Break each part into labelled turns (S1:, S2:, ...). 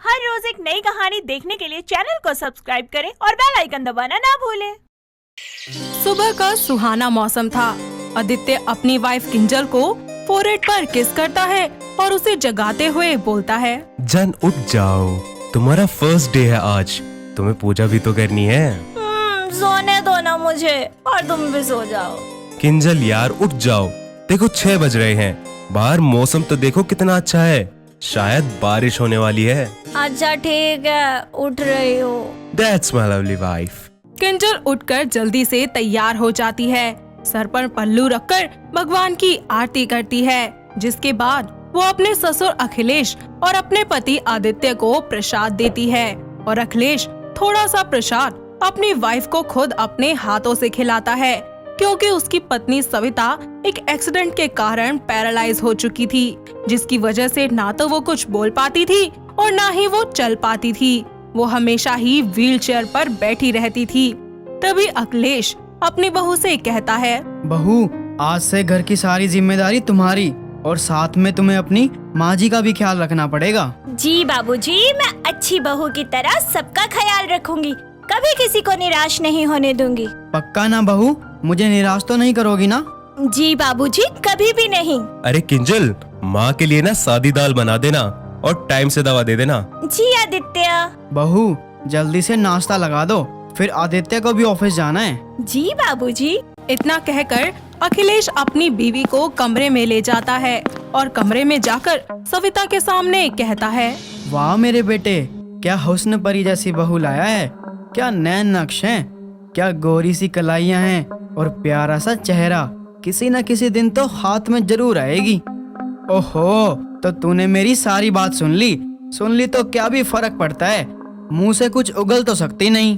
S1: हर रोज एक नई कहानी देखने के लिए चैनल को सब्सक्राइब करें और बेल आइकन दबाना ना भूलें।
S2: सुबह का सुहाना मौसम था। आदित्य अपनी वाइफ किंजल को फोरहेड पर किस करता है और उसे जगाते हुए बोलता है,
S3: जन उठ जाओ, तुम्हारा फर्स्ट डे है आज, तुम्हें पूजा भी तो करनी है।
S1: सोने दो ना मुझे और तुम भी सो जाओ।
S3: किंजल यार उठ जाओ, देखो 6 बज रहे हैं, बाहर मौसम तो देखो कितना अच्छा है, शायद बारिश होने वाली है।
S1: अच्छा ठीक है, उठ रही हो।
S3: That's my lovely wife।
S2: Kinjal उठकर जल्दी से तैयार हो जाती है। सर पर पल्लू रखकर भगवान की आरती करती है, जिसके बाद वो अपने ससुर अखिलेश और अपने पति आदित्य को प्रसाद देती है और अखिलेश थोड़ा सा प्रसाद अपनी वाइफ को खुद अपने हाथों से खिलाता है, क्योंकि उसकी पत्नी सविता एक एक्सीडेंट के कारण पैरालाइज हो चुकी थी, जिसकी वजह से ना तो वो कुछ बोल पाती थी और ना ही वो चल पाती थी। वो हमेशा ही व्हीलचेयर पर बैठी रहती थी। तभी अखिलेश अपनी बहू से कहता है,
S4: बहू, आज से घर की सारी जिम्मेदारी तुम्हारी और साथ में तुम्हें अपनी माँ जी का भी ख्याल रखना पड़ेगा।
S1: जी बाबूजी, मैं अच्छी बहू की तरह सबका ख्याल रखूंगी, कभी किसी को निराश नहीं होने दूंगी।
S4: पक्का ना बहू, मुझे निराश तो नहीं करोगी ना?
S1: जी बाबूजी, कभी भी नहीं।
S3: अरे किंजल, माँ के लिए ना सादी दाल बना देना और टाइम से दवा दे देना।
S1: जी आदित्य।
S4: बहू, जल्दी से नाश्ता लगा दो, फिर आदित्य को भी ऑफिस जाना है।
S1: जी बाबूजी।
S2: इतना कहकर अखिलेश अपनी बीवी को कमरे में ले जाता है और कमरे में जाकर सविता के सामने कहता है,
S4: वाह मेरे बेटे, क्या हुस्न परी जैसी बहू लाया है, क्या नैन नक्श हैं, क्या गोरी सी कलाइयाँ हैं और प्यारा सा चेहरा, किसी न किसी दिन तो हाथ में जरूर आएगी। ओहो, तो तूने मेरी सारी बात सुन ली तो क्या भी फर्क पड़ता है, मुंह से कुछ उगल तो सकती नहीं।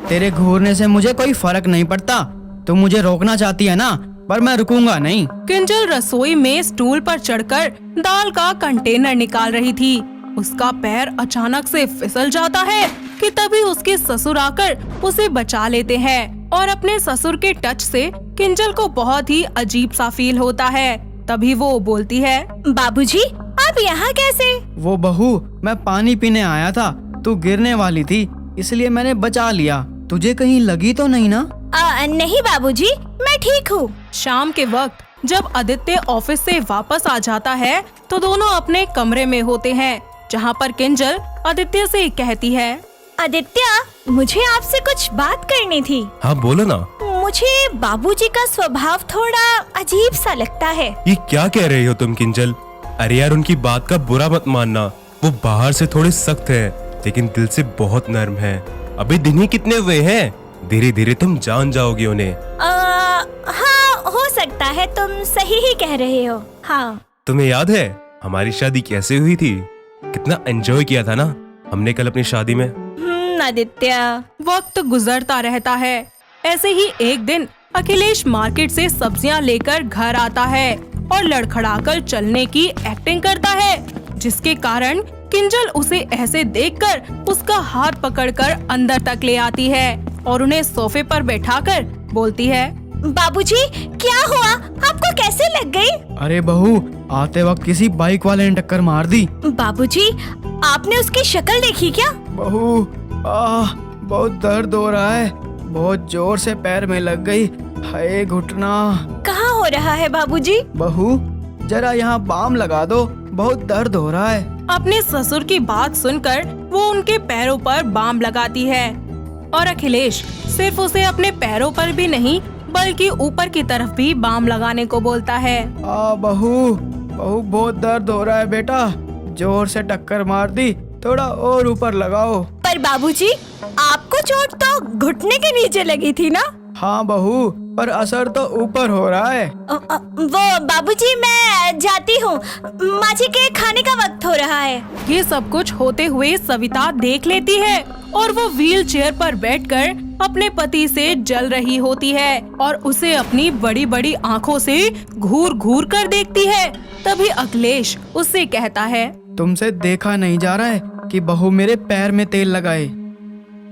S4: तेरे घूरने से मुझे कोई फर्क नहीं पड़ता, तू मुझे रोकना चाहती है ना, पर मैं रुकूंगा नहीं।
S2: किंजल रसोई में स्टूल पर चढ़कर दाल का कंटेनर निकाल रही थी। उसका पैर अचानक से फिसल जाता है कि तभी उसके ससुर आकर उसे बचा लेते हैं और अपने ससुर के टच से किंजल को बहुत ही अजीब सा फील होता है। तभी वो बोलती है,
S1: बाबूजी, आप यहाँ कैसे?
S4: वो बहू, मैं पानी पीने आया था, तू गिरने वाली थी इसलिए मैंने बचा लिया, तुझे कहीं लगी तो नहीं ना?
S1: नहीं बाबूजी, मैं ठीक हूँ।
S2: शाम के वक्त जब आदित्य ऑफिस से वापस आ जाता है तो दोनों अपने कमरे में होते हैं, जहाँ पर किंजल आदित्य से कहती है,
S1: आदित्य, मुझे आपसे कुछ बात करनी थी।
S3: हाँ बोलो ना।
S1: मुझे बाबूजी का स्वभाव थोड़ा अजीब सा लगता है।
S3: ये क्या कह रही हो तुम किंजल? अरे यार, उनकी बात का बुरा मत मानना, वो बाहर से थोड़े सख्त है लेकिन दिल से बहुत नर्म है। अभी दिन ही कितने हुए हैं, धीरे धीरे तुम जान जाओगी उन्हें।
S1: हाँ, हो सकता है, तुम सही ही कह रहे हो। हाँ।
S3: तुम्हें याद है हमारी शादी कैसे हुई थी? कितना एंजॉय किया था ना हमने कल अपनी शादी में।
S1: आदित्य।
S2: वक्त गुजरता रहता है। ऐसे ही एक दिन अखिलेश मार्केट से सब्जियां लेकर घर आता है और लड़खड़ाकर चलने की एक्टिंग करता है, जिसके कारण किंजल उसे ऐसे देखकर उसका हाथ पकड़कर अंदर तक ले आती है और उन्हें सोफे पर बैठाकर बोलती है,
S1: बाबूजी, क्या हुआ? आपको कैसे लग गई?
S4: अरे बहू, आते वक्त किसी बाइक वाले ने टक्कर मार दी।
S1: बाबूजी, आपने उसकी शक्ल देखी क्या?
S4: बहू, बहुत दर्द हो रहा है, बहुत जोर से पैर में लग गई, हाय घुटना।
S1: कहाँ हो रहा है बाबूजी?
S4: बहू, जरा यहाँ बाम लगा दो, बहुत दर्द हो रहा है।
S2: अपने ससुर की बात सुनकर वो उनके पैरों पर बाम लगाती है और अखिलेश सिर्फ उसे अपने पैरों पर भी नहीं बल्कि ऊपर की तरफ भी बाम लगाने को बोलता है।
S4: बहू, बहुत दर्द हो रहा है बेटा, जोर से टक्कर मार दी, थोड़ा और ऊपर लगाओ।
S1: पर बाबूजी, आपको चोट तो घुटने के नीचे लगी थी ना?
S4: हाँ बहू, पर असर तो ऊपर हो रहा है।
S1: वो बाबूजी, मैं जाती हूँ, माँ जी के खाने का वक्त हो रहा है।
S2: ये सब कुछ होते हुए सविता देख लेती है और वो व्हील चेयर पर बैठकर अपने पति से जल रही होती है और उसे अपनी बड़ी बड़ी आँखों से घूर घूर कर देखती है। तभी अखिलेश उससे कहता है,
S4: तुमसे देखा नहीं जा रहा है कि बहू मेरे पैर में तेल लगाए।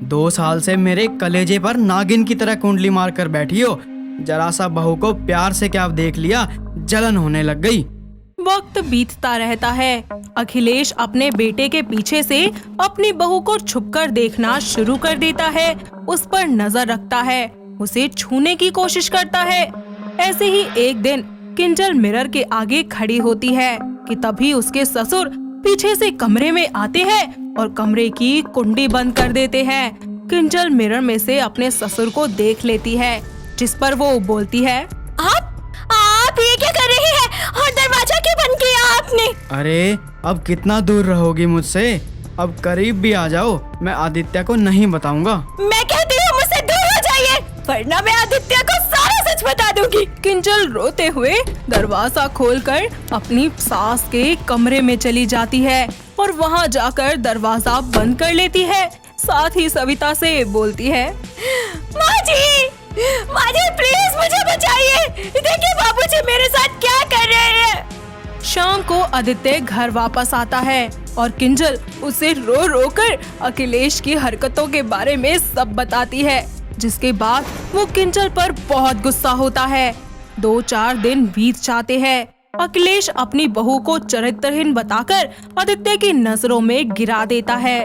S4: 2 साल से मेरे कलेजे पर नागिन की तरह कुंडली मार कर बैठी हो, जरा सा बहू को प्यार से क्या देख लिया, जलन होने लग गई।
S2: वक्त बीतता रहता है। अखिलेश अपने बेटे के पीछे से अपनी बहू को छुपकर देखना शुरू कर देता है, उस पर नजर रखता है, उसे छूने की कोशिश करता है। ऐसे ही एक दिन किंजल मिरर के आगे खड़ी होती है कि तभी उसके ससुर पीछे से कमरे में आते हैं और कमरे की कुंडी बंद कर देते हैं। किंजल मिरर में से अपने ससुर को देख लेती है, जिस पर वो बोलती है,
S1: आप ये क्या कर रही हैं? और दरवाजा क्यों बंद किया आपने?
S4: अरे अब कितना दूर रहोगी मुझसे? अब करीब भी आ जाओ, मैं आदित्य को नहीं बताऊंगा।
S1: मैं कहती हूँ मुझसे दूर हो जाइए, वरना मैं आदित्य को सारा सच बता दूंगी।
S2: किंजल रोते हुए दरवाजा खोलकर अपनी सास के कमरे में चली जाती है और वहाँ जाकर दरवाजा बंद कर लेती है। साथ ही सविता से बोलती है,
S1: माँ जी प्लीज मुझे बचाइए, देखिए बाबूजी मेरे साथ क्या कर रहे हैं।
S2: शाम को आदित्य घर वापस आता है और किंजल उसे रो रो कर अखिलेश की हरकतों के बारे में सब बताती है, जिसके बाद वो किंजल पर बहुत गुस्सा होता है। 2-4 दिन बीत जाते हैं। अखिलेश अपनी बहू को चरित्रहीन बताकर आदित्य की नजरों में गिरा देता है।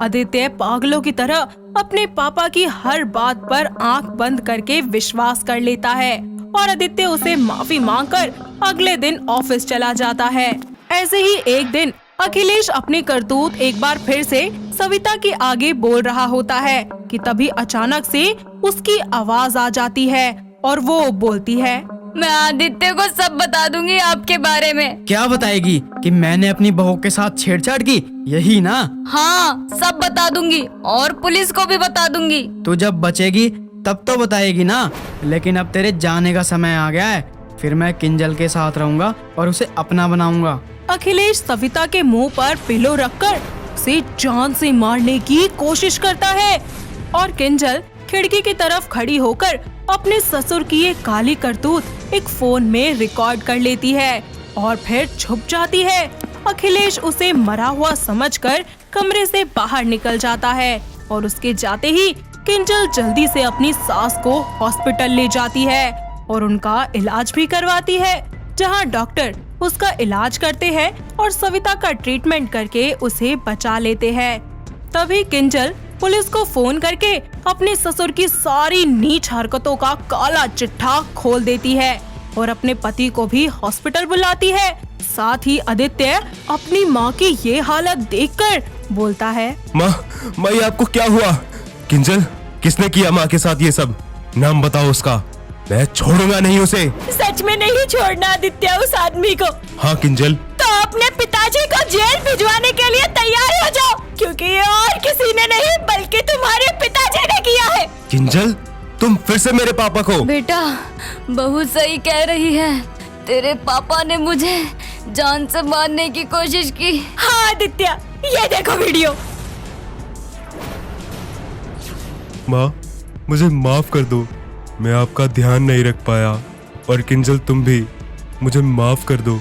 S2: आदित्य पागलों की तरह अपने पापा की हर बात पर आंख बंद करके विश्वास कर लेता है और आदित्य उसे माफी मांगकर अगले दिन ऑफिस चला जाता है। ऐसे ही एक दिन अखिलेश अपनी करतूत एक बार फिर से सविता के आगे बोल रहा होता है कि तभी अचानक से उसकी आवाज आ जाती है और वो बोलती है,
S5: मैं आदित्य को सब बता दूंगी आपके बारे में।
S4: क्या बताएगी? कि मैंने अपनी बहू के साथ छेड़छाड़ की, यही ना?
S5: हाँ सब बता दूंगी और पुलिस को भी बता दूंगी।
S4: तू जब बचेगी तब तो बताएगी ना, लेकिन अब तेरे जाने का समय आ गया है। फिर मैं किंजल के साथ रहूंगा और उसे अपना बनाऊंगा।
S2: अखिलेश सविता के मुंह पर पिलो रखकर उसे जान से मारने की कोशिश करता है और किंजल खिड़की की तरफ खड़ी होकर अपने ससुर की ये काली करतूत एक फोन में रिकॉर्ड कर लेती है और फिर छुप जाती है। अखिलेश उसे मरा हुआ समझकर कमरे से बाहर निकल जाता है और उसके जाते ही किंजल जल्दी से अपनी सास को हॉस्पिटल ले जाती है और उनका इलाज भी करवाती है, जहां डॉक्टर उसका इलाज करते हैं और सविता का ट्रीटमेंट करके उसे बचा लेते हैं। तभी किंजल पुलिस को फोन करके अपने ससुर की सारी नीच हरकतों का काला चिट्ठा खोल देती है और अपने पति को भी हॉस्पिटल बुलाती है। साथ ही आदित्य अपनी माँ की ये हालत देखकर बोलता है,
S3: माँ ये आपको क्या हुआ? किंजल किसने किया माँ के साथ ये सब? नाम बताओ उसका, मैं छोड़ूंगा नहीं उसे।
S1: सच में नहीं छोड़ना आदित्य उस आदमी को।
S3: हाँ किंजल।
S1: तो अपने पिताजी को जेल भिजवाने के लिए तैयार हो जाओ, क्योंकि ये और किसी ने नहीं बल्कि तुम्हारे पिताजी ने किया है।
S3: किंजल तुम फिर से मेरे पापा को।
S5: बेटा बहू सही कह रही है, तेरे पापा ने मुझे जान से मारने की कोशिश की।
S1: हाँ आदित्य ये देखो वीडियो।
S3: माँ मुझे माफ कर दो, मैं आपका ध्यान नहीं रख पाया। और किंजल तुम भी मुझे माफ कर दो,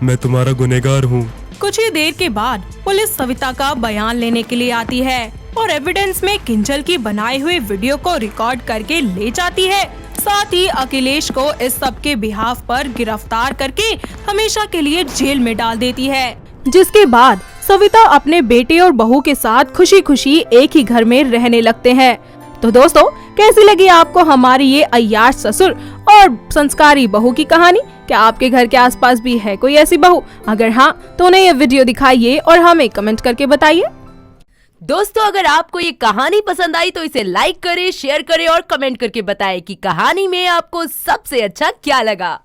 S3: मैं तुम्हारा गुनहगार हूँ।
S2: कुछ ही देर के बाद पुलिस सविता का बयान लेने के लिए आती है और एविडेंस में किंजल की बनाई हुई वीडियो को रिकॉर्ड करके ले जाती है। साथ ही अखिलेश को इस सब के बिहाफ पर गिरफ्तार करके हमेशा के लिए जेल में डाल देती है, जिसके बाद सविता अपने बेटे और बहू के साथ खुशी खुशी एक ही घर में रहने लगते हैं। तो दोस्तों कैसी लगी आपको हमारी ये अय्याश ससुर और संस्कारी बहू की कहानी? क्या आपके घर के आसपास भी है कोई ऐसी बहू? अगर हाँ तो उन्हें ये वीडियो दिखाइए और हमें कमेंट करके बताइए।
S6: दोस्तों अगर आपको ये कहानी पसंद आई तो इसे लाइक करें, शेयर करें और कमेंट करके बताएं कि कहानी में आपको सबसे अच्छा क्या लगा।